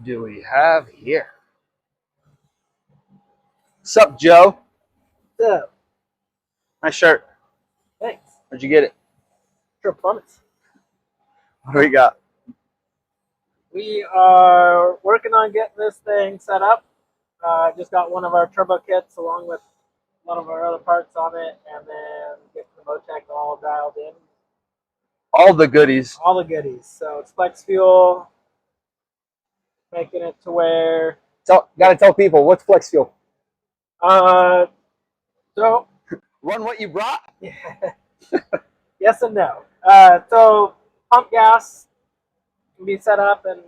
do we have here? Sup, Joe? What's up? Nice shirt. Thanks. Where'd you get it? Sure, plummets. What do we got? We are working on getting this thing set up. Just got one of our turbo kits along with a lot of our other parts on it, and then get the MoTeC all dialed in. All the goodies. All the goodies. So it's flex fuel, making it to where. Gotta tell people, what's flex fuel? So Run what you brought? yes and no. So pump gas can be set up in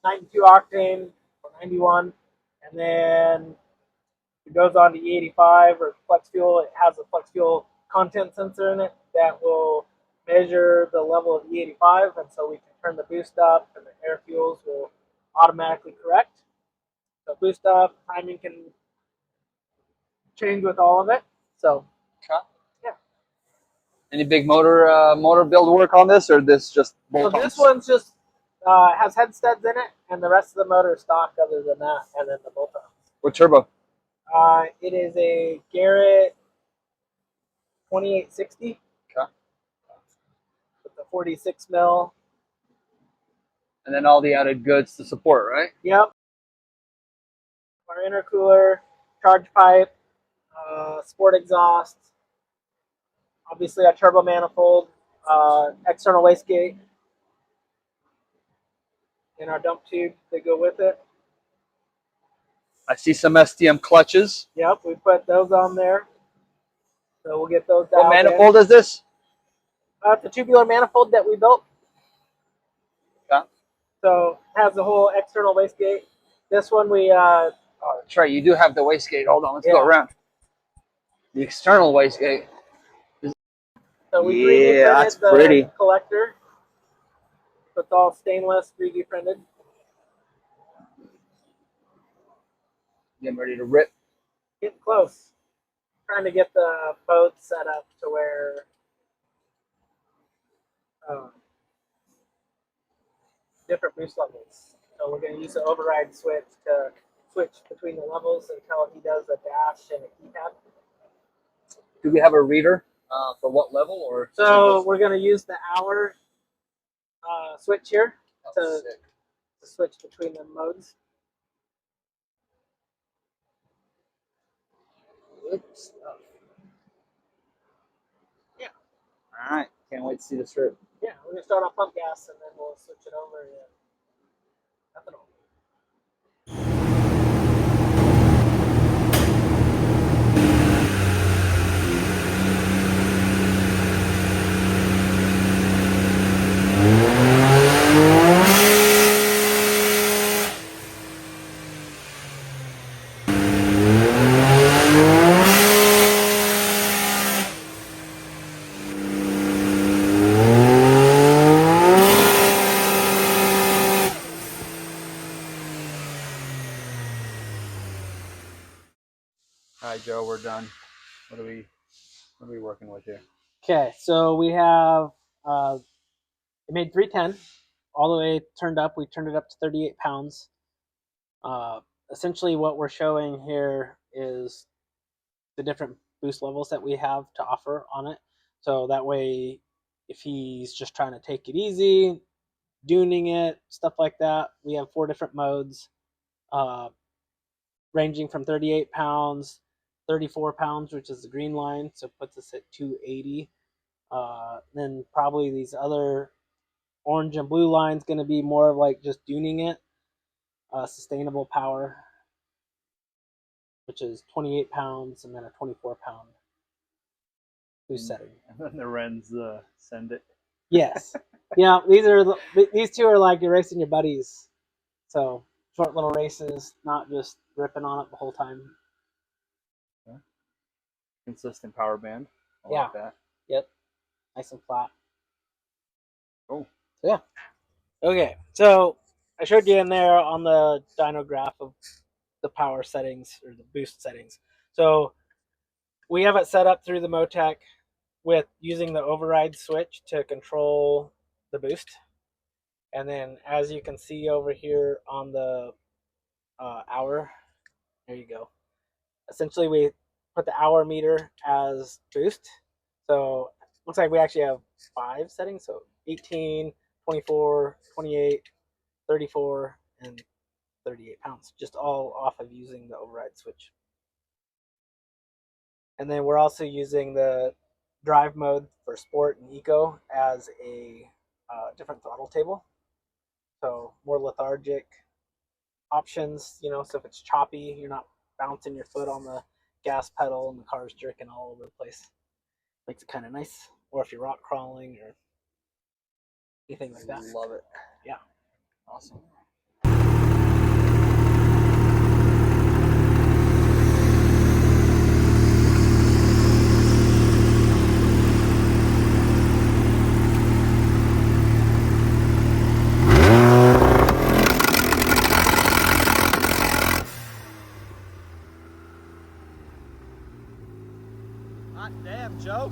92 octane or 91, and then it goes on to E85 or flex fuel. It has a flex fuel content sensor in it that will measure the level of E85, and so we can turn the boost up, and the air fuels will automatically correct. So boost up, timing can change with all of it. So yeah. Any big motor build work on this, or this just bolt-ons? So this one's just has head studs in it, and the rest of the motor is stock other than that, and then the bolt-ons. What turbo? It is a Garrett 2860 with the 46 mil. And then all the added goods to support, right? Yep. Our intercooler, charge pipe, sport exhaust, obviously a turbo manifold, external wastegate, and our dump tube that go with it. I see some STM clutches. Yep, we put those on there. So we'll get those dialed What manifold is this? It's a tubular manifold that we built. Okay. So it has the whole external wastegate. This one we oh, that's right. You do have the wastegate. Hold on, let's go around. The external wastegate. So we 3D printed that's the pretty. collector. So it's all stainless, 3D printed. Getting ready to rip. Getting close. Trying to get the boat set up to where different boost levels. So we're going to use the override switch to switch between the levels until he does a dash and a keypad. Do we have a reader for what level? Or so we're going to use the hour switch here to switch between the modes. Good stuff. Yeah. All right. Can't wait to see the strip. Yeah, we're going to start on pump gas and then we'll switch it over to ethanol. All right, Joe, we're done. What are we working with here? Okay, so we have it made 310 all the way turned up. We turned it up to 38 pounds. Essentially what we're showing here is the different boost levels that we have to offer on it. So that way, if he's just trying to take it easy, duning it, stuff like that, we have 4 different modes, ranging from 38 pounds, 34 pounds, which is the green line, so it puts us at 280. Then probably these other orange and blue lines going to be more of like just duning it. Sustainable power, which is 28 pounds, and then a 24-pound boost setting. And then the Wrens send it. Yes. Yeah, these two are like you're racing your buddies. So short little races, not just ripping on it the whole time. Okay. Consistent power band. I like that. Yep. Nice and flat. Cool. So yeah. Okay, so I showed you in there on the dyno graph of the power settings or the boost settings. So we have it set up through the MoTeC with using the override switch to control the boost. And then as you can see over here on the hour. There you go. Essentially, we put the hour meter as boost. So looks like we actually have 5 settings. So 18, 24, 28, 34, and 38 pounds, just all off of using the override switch. And then we're also using the drive mode for sport and eco as a different throttle table. So more lethargic options, you know, so if it's choppy, you're not bouncing your foot on the gas pedal and the car's jerking all over the place. Makes it kind of nice. Or if you're rock crawling or anything like that. Love it. Yeah. Awesome. Hot damn, Joe.